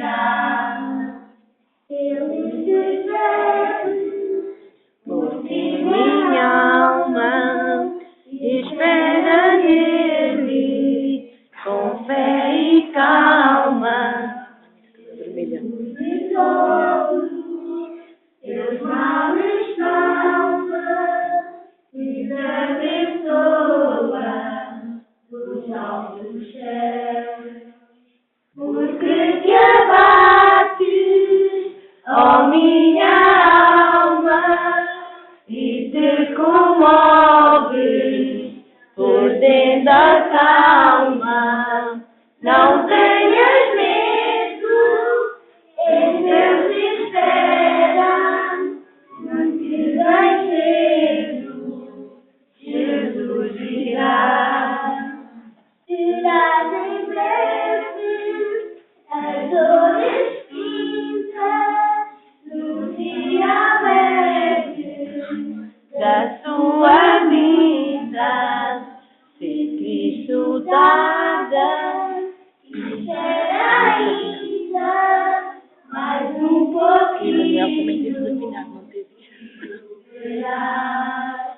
virá. Ele se serve, porque minha alma espera nele, com fé e calma. Deus mal salva e abençoa os altos céus. Porque te abates, ó minha alma, e te comoves por dentro da calma. Não tenhas medo, em Deus espera, porque bem cedo Jesus virá. Serás em breve as dores findas no dia alegre da sua vida. Se Cristo tarda, espera ainda mais um pouquinho. Verás.